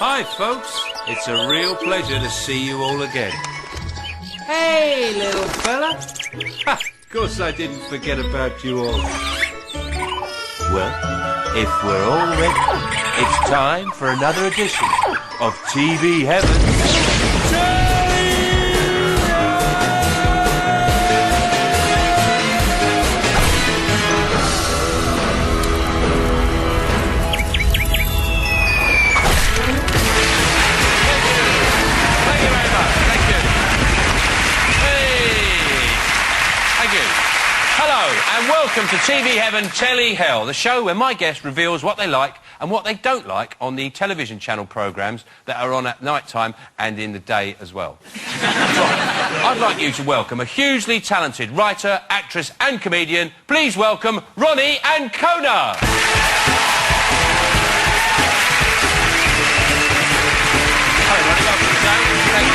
Hi, folks. It's a real pleasure to see you all again. Hey, little fella. Ha! Of course I didn't forget about you all. Well, if we're all ready, it's time for another edition of TV Heaven. Hello and welcome to TV Heaven, Telly Hell, the show where my guest reveals what they like and what they don't like on the television channel programmes that are on at night time and in the day as well. Right, I'd like you to welcome a hugely talented writer, actress and comedian. Please welcome Ronni and Ancona. Hello, Ronni, welcome to the show. Thank you.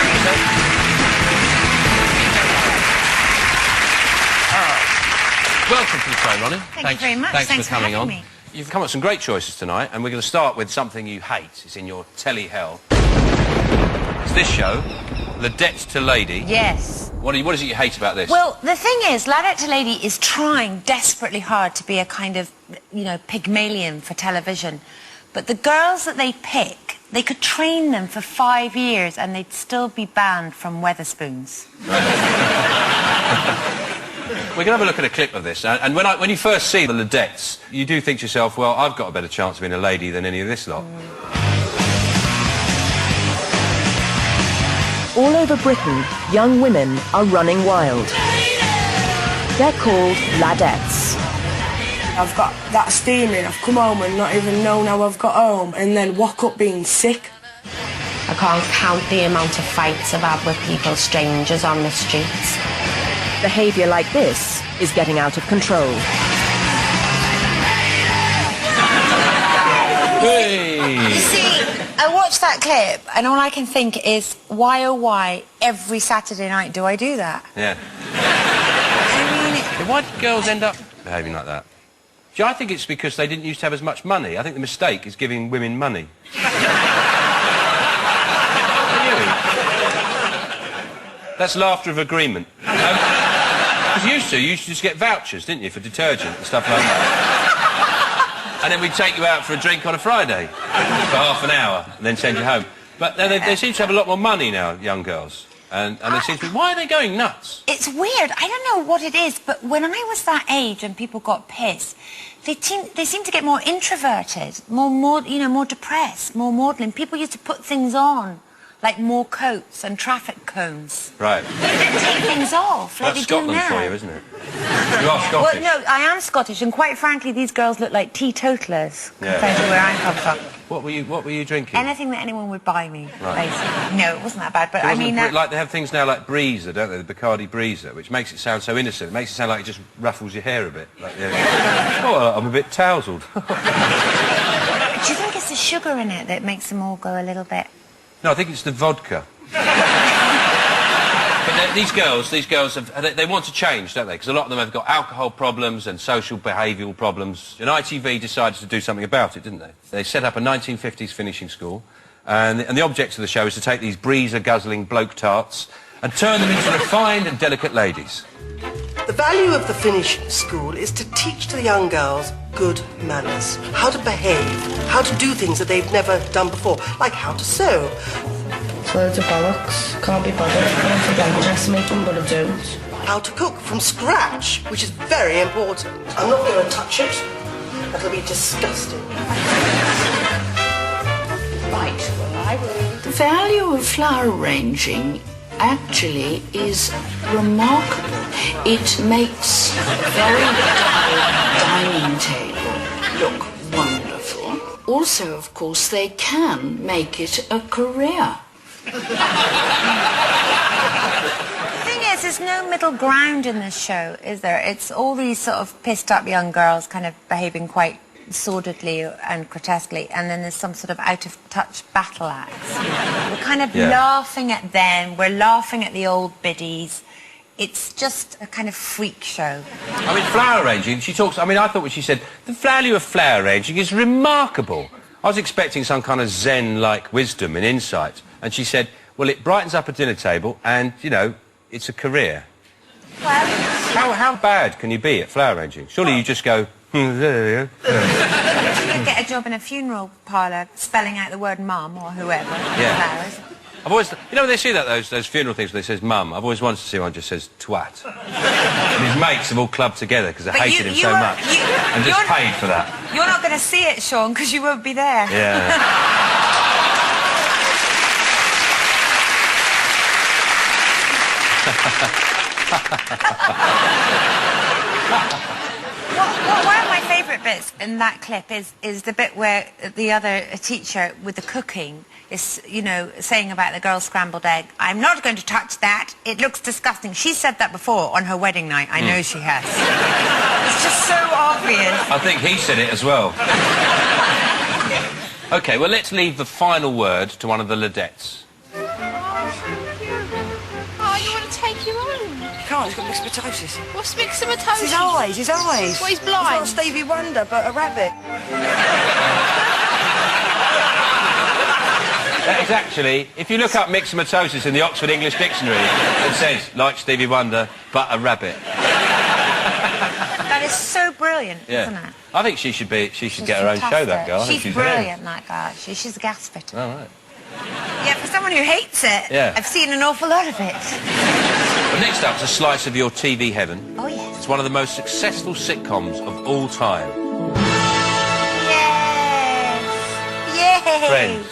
Welcome to the show, Ronni. Thank you very much. Thanks for coming on. Me. You've come up with some great choices tonight, and we're going to start with something you hate. It's in your telly hell. It's this show, Ladette to Lady. Yes. What is it you hate about this? Well, the thing is, Ladette to Lady is trying desperately hard to be a kind of, you know, Pygmalion for television. But the girls that they pick, they could train them for 5 years and they'd still be banned from Wetherspoons. We're going to have a look at a clip of this, and when you first see the Ladettes, you do think to yourself, well, I've got a better chance of being a lady than any of this lot. All over Britain, young women are running wild. They're called Ladettes. I've got that steaming, I've come home and not even known how I've got home, and then woke up being sick. I can't count the amount of fights I've had with people, strangers on the streets. Behaviour like this is getting out of control. Hey! You see, I watched that clip and all I can think is, why oh why, every Saturday night do I do that? Yeah. I mean... Why do girls end up behaving like that? See, I think it's because they didn't used to have as much money. I think the mistake is giving women money. That's laughter of agreement. Because you used to just get vouchers, didn't you, for detergent and stuff like that. And then we'd take you out for a drink on a Friday for half an hour and then send you home. But they seem to have a lot more money now, young girls. And they seem to be... Why are they going nuts? It's weird. I don't know what it is, but when I was that age and people got pissed, they seem to get more introverted, more depressed, more maudlin. People used to put things on, like more coats and traffic cones. Right. And take things off, like That's they do Scotland now. for you, isn't it? You are Scottish. Well, no, I am Scottish, and quite frankly, these girls look like teetotalers compared to where I come from. What were you drinking? Anything that anyone would buy me, Right. basically. No, it wasn't that bad, but I I mean... like they have things now like Breezer, don't they? The Bacardi Breezer, which makes it sound so innocent. It makes it sound like it just ruffles your hair a bit. Like, oh, I'm a bit tousled. Do you think it's the sugar in it that makes them all go a little bit... No, I think it's the vodka. But these girls they want to change, don't they? Because a lot of them have got alcohol problems and social behavioural problems. And ITV decided to do something about it, didn't they? They set up a 1950s finishing school, and the object of the show is to take these breezer-guzzling bloke tarts and turn them into refined and delicate ladies. The value of the Finnish school is to teach to the young girls good manners, how to behave, how to do things that they've never done before, like how to sew. It's loads of bollocks, can't be bothered. I want to blank dressmaking, but I don't. How to cook from scratch, which is very important. I'm not going to touch it. That'll be disgusting. Right, well, I will. The value of flower arranging actually is remarkable. It makes a very dull dining table look wonderful. Also, of course, they can make it a career. The thing is, there's no middle ground in this show, is there? It's all these sort of pissed up young girls kind of behaving quite sordidly and grotesquely, and then there's some sort of out-of-touch battle axe. We're kind of laughing at them, we're laughing at the old biddies. It's just a kind of freak show. I mean, flower arranging, she talks... I mean, I thought what she said, the value of flower arranging is remarkable. I was expecting some kind of Zen-like wisdom and insight, and she said, well, it brightens up a dinner table and, you know, it's a career. Well... How bad can you be at flower arranging? Surely you just go... You could get a job in a funeral parlour spelling out the word mum or whoever. Yeah. Flowers. I've always... You know, when they see that, those funeral things where they says mum, I've always wanted to see one that just says twat. And his mates have all clubbed together because they hated him so much. And just paid for that. You're not going to see it, Sean, because you won't be there. Yeah. One of my favourite bits in that clip is the bit where the other teacher with the cooking is, you know, saying about the girl's scrambled egg, I'm not going to touch that, it looks disgusting. She said that before on her wedding night. I know she has. It's just so obvious. I think he said it as well. OK, well, let's leave the final word to one of the Ladettes. Oh, you want to take your own? Can't, he's got myxomatosis. What's myxomatosis? His eyes. Well, he's blind. He's not Stevie Wonder, but a rabbit. That is actually, if you look up myxomatosis in the Oxford English Dictionary, it says, like Stevie Wonder, but a rabbit. That is so brilliant, isn't it? I think she should get her own show, that girl. I think She's brilliant, that girl. She's a gas fitter. Oh, right. Yeah, for someone who hates it, Yeah. I've seen an awful lot of it. But next up is a slice of your TV heaven. Oh, yes. It's one of the most successful sitcoms of all time. Yes! Yay! Friends.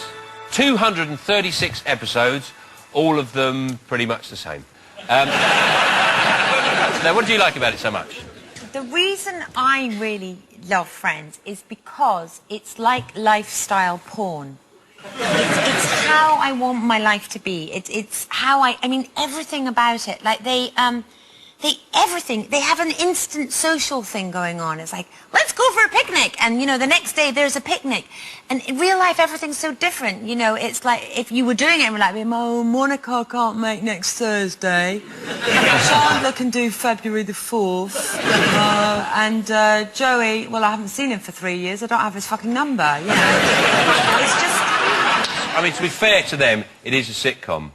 236 episodes, all of them pretty much the same. Now, what do you like about it so much? The reason I really love Friends is because it's like lifestyle porn. It's how I want my life to be. It's how I mean, everything about it. Like, they have an instant social thing going on. It's like, let's go for a picnic. And, you know, the next day there's a picnic. And in real life, everything's so different. You know, it's like, if you were doing it, and we're like, oh, Monica can't make next Thursday. Chandler can do February the 4th. And Joey, well, I haven't seen him for 3 years. I don't have his fucking number, you know. It's just... I mean, to be fair to them, it is a sitcom.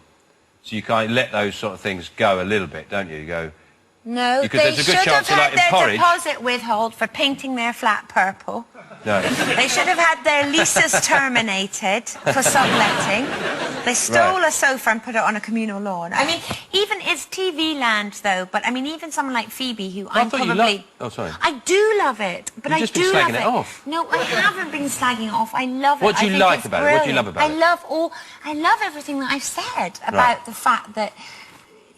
So you can't let those sort of things go a little bit, don't you? You go... No, because they there's a good should chance have you had like their porridge. deposit withhold for painting their flat purple. No. They should have had their leases terminated for subletting. They stole a sofa and put it on a communal lawn. I mean, even it's TV land, though. But I mean, even someone like Phoebe, who I'm probably... Oh, sorry. I do love it, but You've I just do been love slagging it off. No, I haven't been slagging it off. I love it. What do you like about it? What do you love about it? I love everything that I've said about the fact that,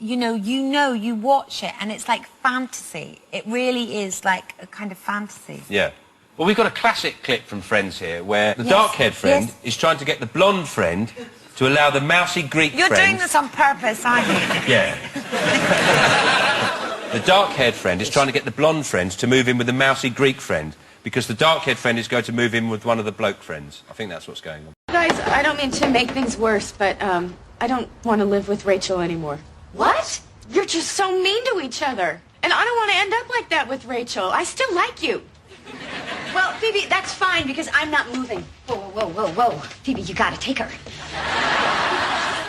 you watch it and it's like fantasy. It really is like a kind of fantasy. Yeah. Well, we've got a classic clip from Friends here where the dark-haired friend is trying to get the blonde friend to allow the mousy Greek friend... You're doing this on purpose, aren't you? Yeah. The dark-haired friend is trying to get the blonde friend to move in with the mousy Greek friend because the dark-haired friend is going to move in with one of the bloke friends. I think that's what's going on. Guys, I don't mean to make things worse, but I don't want to live with Rachel anymore. What? You're just so mean to each other. And I don't want to end up like that with Rachel. I still like you. Well, Phoebe, that's fine because I'm not moving. Whoa. Phoebe, you gotta take her.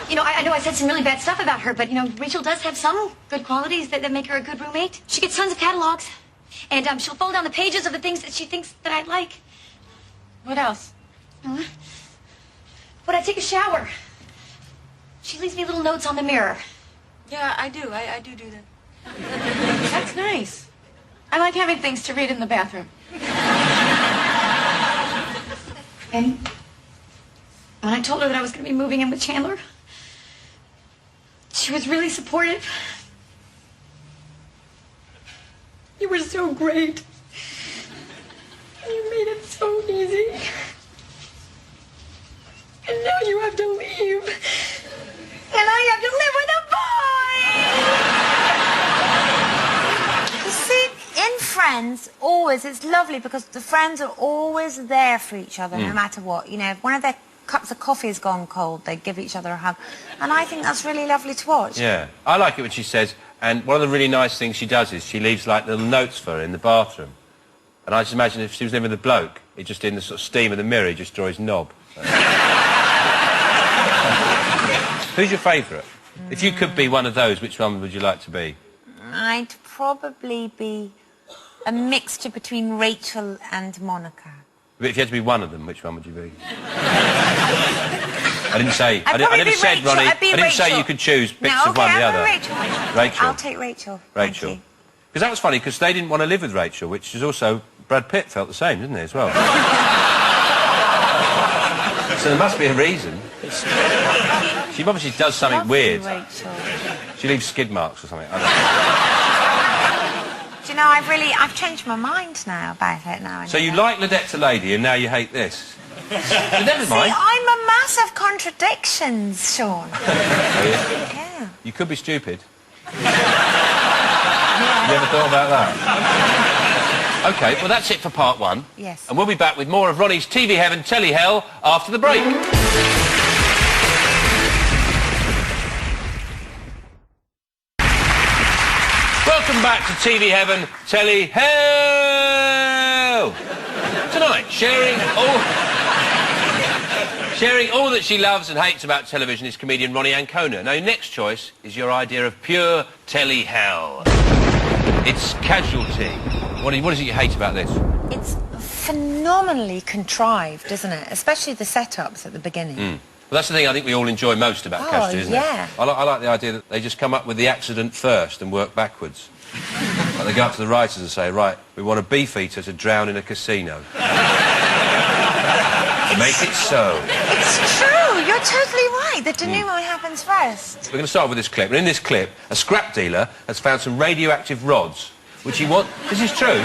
You know, I know I said some really bad stuff about her, but, you know, Rachel does have some good qualities that make her a good roommate. She gets tons of catalogs, and she'll fold down the pages of the things that she thinks that I'd like. What else? When I take a shower, she leaves me little notes on the mirror. Yeah, I do. I do that. That's nice. I like having things to read in the bathroom. And when I told her that I was going to be moving in with Chandler, she was really supportive. You were so great. You made it so easy. And now you have to leave. And I have to live with a boy! You see, in Friends, always, it's lovely because the friends are always there for each other, no matter what. You know, if one of their cups of coffee has gone cold, they give each other a hug. And I think that's really lovely to watch. Yeah. I like it when she says, and one of the really nice things she does is she leaves, like, little notes for her in the bathroom. And I just imagine if she was living with a bloke, He just, in the sort of steam of the mirror, he just draw his knob. Who's your favourite? If you could be one of those, which one would you like to be? I'd probably be a mixture between Rachel and Monica. But if you had to be one of them, which one would you be? I didn't say... I'd I never said, Rachel. Ronnie, I'd be I didn't Rachel. say you could choose bits No, of one or the other. Rachel. Rachel. I'll take Rachel. Rachel. Because that was funny, because they didn't want to live with Rachel, which is also... Brad Pitt felt the same, didn't he, as well? So there must be a reason. She obviously does something Lovely weird. Rachel. She leaves skid marks or something. I don't know. Do you know, I've changed my mind now about it now. So you like Ladette to Lady and now you hate this? Never mind. See, I'm a massive contradictions, Sean. Yeah. You could be stupid. You ever thought about that? OK, well, that's it for part one. Yes. And we'll be back with more of Ronnie's TV Heaven, Telly Hell after the break. Welcome back to TV Heaven, Telly Hell! Tonight, sharing all that she loves and hates about television is comedian Ronni Ancona. Now, your next choice is your idea of pure Telly Hell. It's Casualty. What is it you hate about this? It's phenomenally contrived, isn't it? Especially the setups at the beginning. Well, that's the thing I think we all enjoy most about Casualty, isn't it? I like the idea that they just come up with the accident first and work backwards. Like they go up to the writers and say, right, we want a beefeater to drown in a casino. Make it so. It's true. You're totally right. The denouement happens first. We're going to start with this clip. And in this clip, a scrap dealer has found some radioactive rods, which he wants... This is true.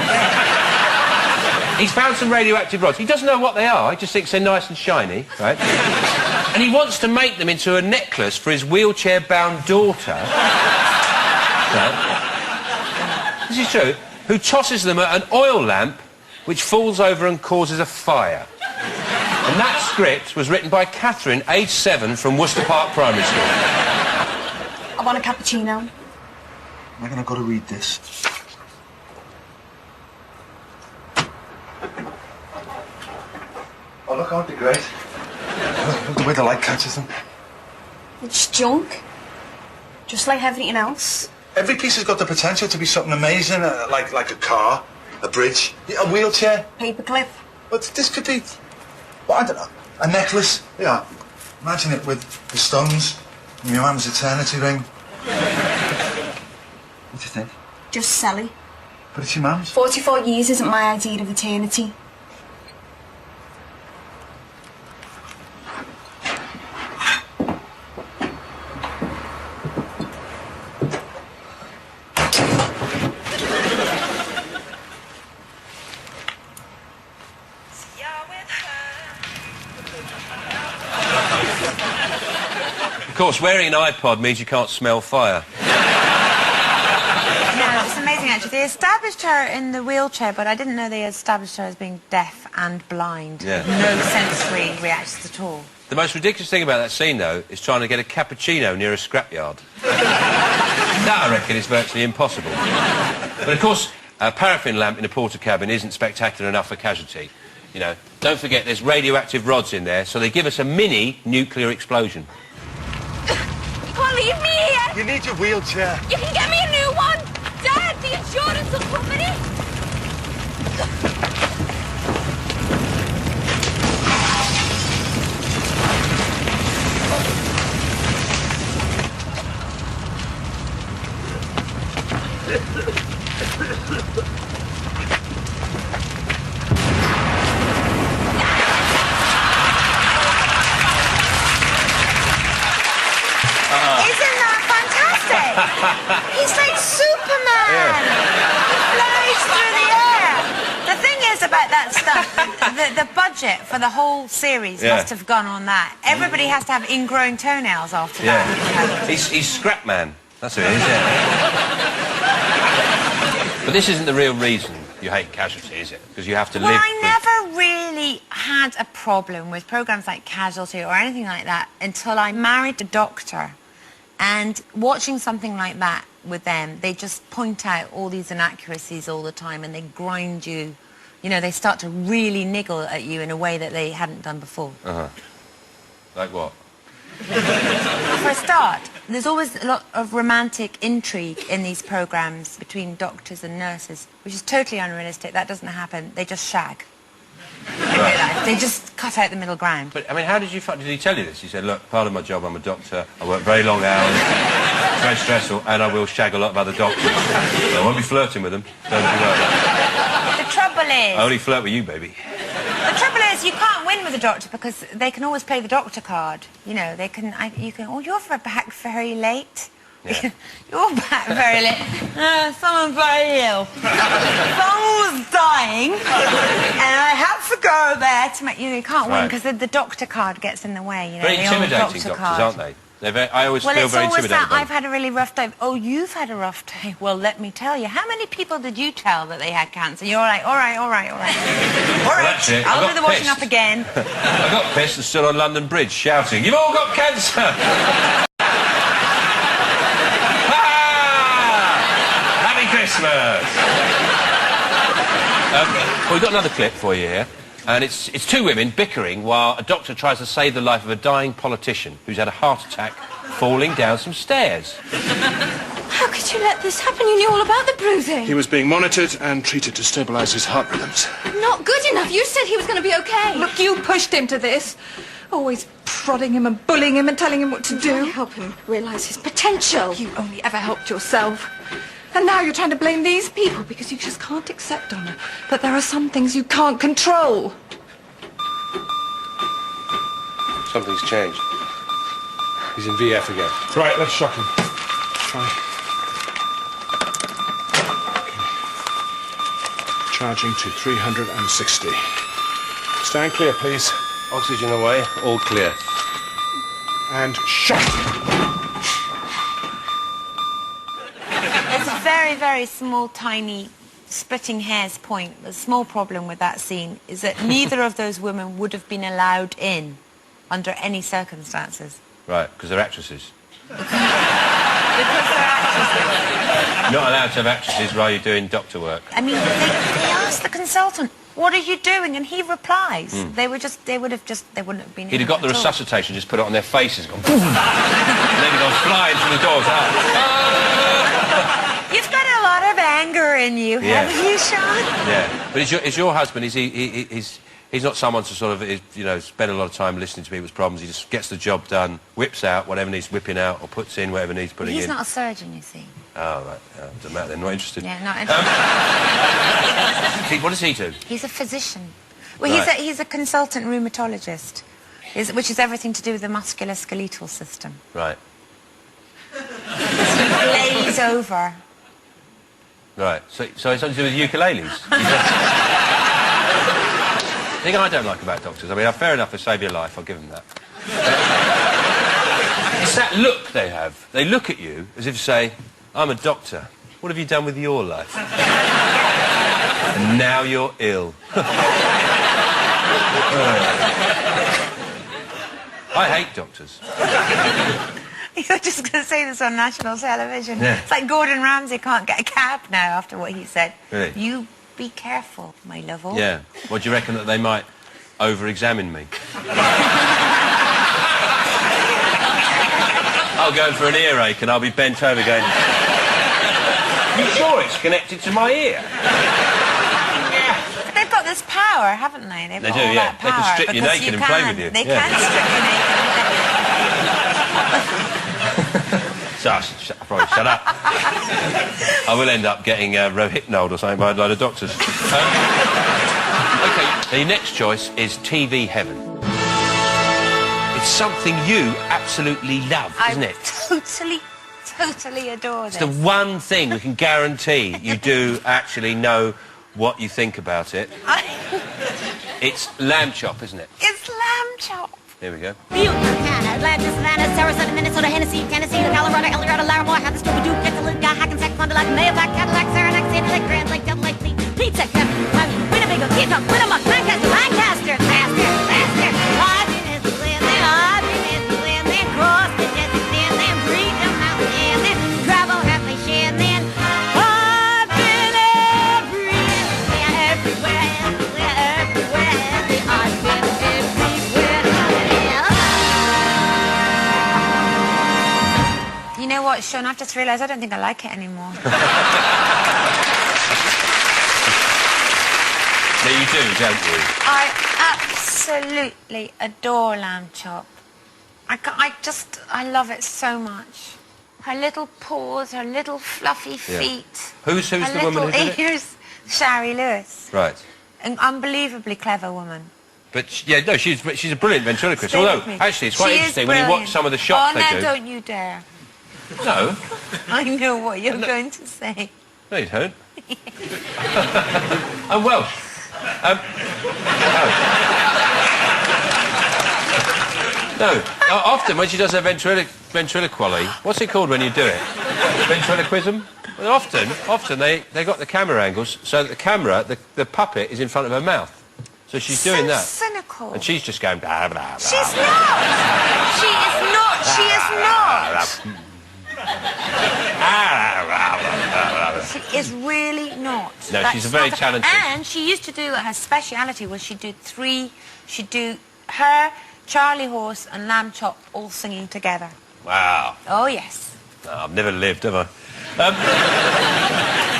He's found some radioactive rods. He doesn't know what they are. He just thinks they're nice and shiny, right? And he wants to make them into a necklace for his wheelchair-bound daughter. Right? This is true. Who tosses them at an oil lamp, which falls over and causes a fire. And that script was written by Catherine, aged 7, from Worcester Park Primary School. I want a cappuccino. Am I going to go to read this? Oh, look, aren't they great? Look the way the light catches them. It's junk. Just like everything else. Every piece has got the potential to be something amazing, like a car, a bridge, a wheelchair. Paperclip. But this could be, well, I don't know, a necklace. Yeah. Imagine it with the stones and your mum's eternity ring. What do you think? Just Sally. But it's your mum's. 44 years isn't my idea of eternity. Of course, wearing an iPod means you can't smell fire. No, it's amazing, actually. They established her in the wheelchair, but I didn't know they established her as being deaf and blind. Yeah. No sensory reactions at all. The most ridiculous thing about that scene, though, is trying to get a cappuccino near a scrapyard. That, I reckon, is virtually impossible. But, of course, a paraffin lamp in a porter cabin isn't spectacular enough for Casualty. You know, don't forget there's radioactive rods in there, so they give us a mini nuclear explosion. You can't leave me here. You need your wheelchair. You can get me a new one. Dad, the insurance will cover it. Isn't that fantastic? He's like Superman. He flies through the air. The thing is about that stuff, the budget for the whole series must have gone on that. Everybody has to have ingrowing toenails after that. He's Scrapman. That's who it is, But this isn't the real reason you hate Casualty, is it? Because you have to live... I never really had a problem with programmes like Casualty or anything like that until I married a doctor. And watching something like that with them, they just point out all these inaccuracies all the time and they grind you You know, they start to really niggle at you in a way that they hadn't done before. Uh-huh. Like what? For a start, there's always a lot of romantic intrigue in these programmes between doctors and nurses, which is totally unrealistic. That doesn't happen. They just shag. Right. They just cut out the middle ground. But, I mean, how did you... Did he tell you this? He said, look, part of my job, I'm a doctor. I work very long hours. It's very stressful, and I will shag a lot of other doctors. So I won't be flirting with them. Don't be worried. The trouble is... I only flirt with you, baby. The trouble is, you can't win with a doctor because they can always play the doctor card. You know, they can... you can... Oh, you're back very late. Yeah. You're back very late. Someone's very ill. Someone was dying, and I had to go there to make... You know, you can't win because the doctor card gets in the way. You know, Very the old intimidating doctors, card. aren't they? I always feel very it's always intimidated. that I've had a really rough day. Oh, you've had a rough day. Well, let me tell you. How many people did you tell that they had cancer? You're like, all right. All right, I'll do the washing up again. I got pissed and stood on London Bridge shouting, you've all got cancer! Happy Christmas! Well, we've got another clip for you here. And it's two women bickering while a doctor tries to save the life of a dying politician who's had a heart attack falling down some stairs. How could you let this happen? You knew all about the bruising. He was being monitored and treated to stabilise his heart rhythms. Not good enough. You said he was going to be okay. Look, you pushed him to this. Always prodding him and bullying him and telling him what to do. Help him realise his potential. You only ever helped yourself. And now you're trying to blame these people because you just can't accept, Donna, that there are some things you can't control. Something's changed. He's in VF again. Right, let's shock him. Try. Okay. Charging to 360. Stand clear, please. Oxygen away, all clear. And shock! There's a very, very small, tiny, splitting hairs point. The small problem with that scene is that neither of those women would have been allowed in under any circumstances. Right, because they're actresses. Because they're actresses. Not allowed to have actresses while you're doing doctor work. I mean, they asked the consultant, what are you doing? And he replies. They wouldn't have been He'd have got the resuscitation, just put it on their faces, gone, boom, and then gone flying through the doors. You've got a lot of anger in you, haven't you, Sean? Yeah, but is your husband, he's not someone to sort of, you know, spend a lot of time listening to people's problems. He just gets the job done, whips out whatever needs whipping out, or puts in whatever needs putting in. He's not a surgeon, you see. Oh, right. Doesn't matter, they're not interested. Yeah, not interested. What does he do? He's a physician. Well, Right. he's a consultant rheumatologist, which is everything to do with the musculoskeletal system. Right. He glaze over. Right. So it's something to do with ukuleles? The thing I don't like about doctors, I mean, fair enough, they save your life, I'll give them that. It's that look they have. They look at you as if to say, I'm a doctor. What have you done with your life? And now you're ill. I hate doctors. You're just going to say this on national television. Yeah. It's like Gordon Ramsay can't get a cab now after what he said. Really? You be careful, my lover. Yeah. Well, do you reckon that they might over-examine me? I'll go for an earache and I'll be bent over going, you sure it's connected to my ear? But they've got this power, haven't they? They've got all that power. They can strip you because naked and play with you. They can strip you naked. Probably shut up. I will end up getting rohypnol or something by a load of doctors. OK, the next choice is TV Heaven. It's something you absolutely love, isn't it? Totally adore this. It's the one thing we can guarantee you do actually know what you think about it. It's lamb chop, isn't it? It's lamb chop. Here we go. Atlanta, Savannah, Sarasota, Minnesota, Hennessy, Tennessee, Colorado, Eldorado, Larimore, have the Scooby-Doo, Catalina, Hackensack, Fond du Lac, Mayovac, Cadillac, Saranac, Sandy Lake, Grand Lake, Devil Lake, Pizza, Winnebago, Keokuk, Winnemuck, Lancaster, Lancaster, faster, I've been in the land, then cross the desert, then breathe the mountain, then travel halfway, share, then I've been everywhere. Sean, I've just realised I don't think I like it anymore. No, you do, don't you? I absolutely adore lamb chop. I love it so much. Her little paws, her little fluffy feet. Who's the woman who did it? Here's Shari Lewis. Right. An unbelievably clever woman. But, she's a brilliant ventriloquist. Although, actually, it's quite interesting when you watch some of the shots they do. Oh, no, don't you dare. No. I know what you're going to say. No, you don't. I'm Welsh. No. Often when she does her ventriloquy, what's it called when you do it? Ventriloquism? Well, often they got the camera angles so that the camera, the puppet, is in front of her mouth. So she's doing that. Cynical. And she's just going... Blah, blah, blah. She's not. She is not. She is not. She is really not. No, she's a very talented... And she used to do... Her speciality was she'd do her, Charlie Horse and Lamb Chop all singing together. Wow. Oh, yes. No, I've never lived, have I?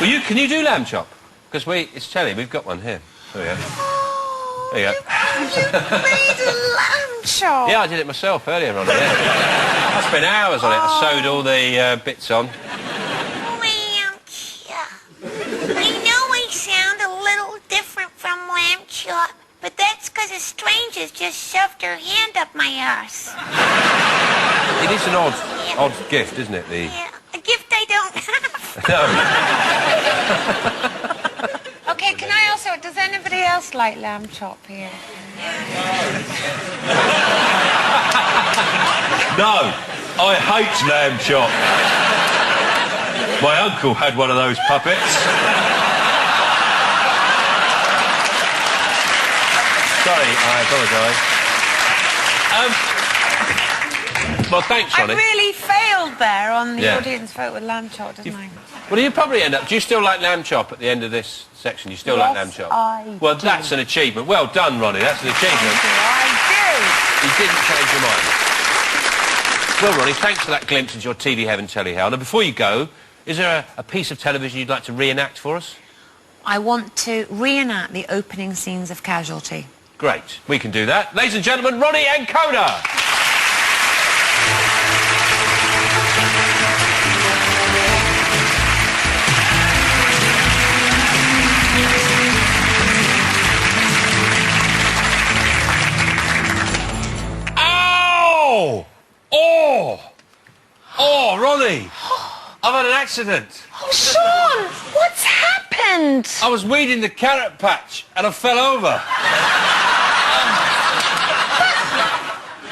Well, can you do Lamb Chop? Because it's Telly, we've got one here. There we go. There you go. You made a lamb chop. Yeah, I did it myself earlier on. Yeah. I spent hours on it. I sewed all the bits on. Lamb chop. I know I sound a little different from lamb chop, but that's because a stranger's just shoved her hand up my arse. It is an odd gift, isn't it? Yeah, a gift I don't have. No. Okay, can I also... Does anybody else like lamb chop here? No, I hate lamb chop. My uncle had one of those puppets. Sorry, I apologise. Well, thanks, Ronni. I really failed there on the audience vote with lamb chop, didn't I? Well, you probably end up... Do you still like lamb chop at the end of this section? You still like lamb chop? I Well, do. that's an achievement. Well done, Ronni. That's an achievement. I do. You didn't change your mind. Well, Ronni, thanks for that glimpse into your TV heaven, Telly Hell. Now, before you go, is there a piece of television you'd like to reenact for us? I want to reenact the opening scenes of Casualty. Great. We can do that. Ladies and gentlemen, Ronni Ancona. Oh, Ronni! I've had an accident. Oh, Sean! What's happened? I was weeding the carrot patch and I fell over.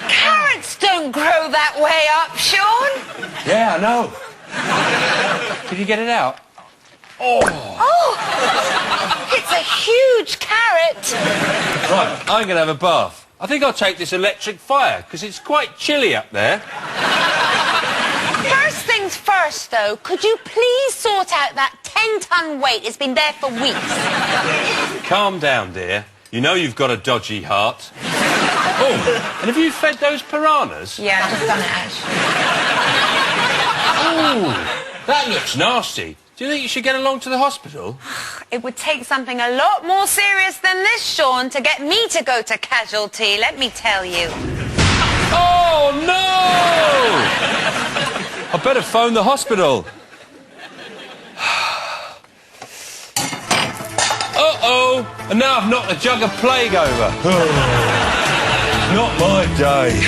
Carrots don't grow that way up, Sean. Yeah, I know. Did you get it out? Oh! It's a huge carrot. Right, I'm going to have a bath. I think I'll take this electric fire, because it's quite chilly up there. First things first, though, could you please sort out that 10-ton weight? It's been there for weeks. Calm down, dear. You know you've got a dodgy heart. Oh, and have you fed those piranhas? Yeah, I've just done it, actually. Oh, that looks nasty. Do you think you should get along to the hospital? It would take something a lot more serious than this, Sean, to get me to go to Casualty, let me tell you. Oh, no! I better phone the hospital. Uh-oh! And now I've knocked a jug of plague over. Not my day.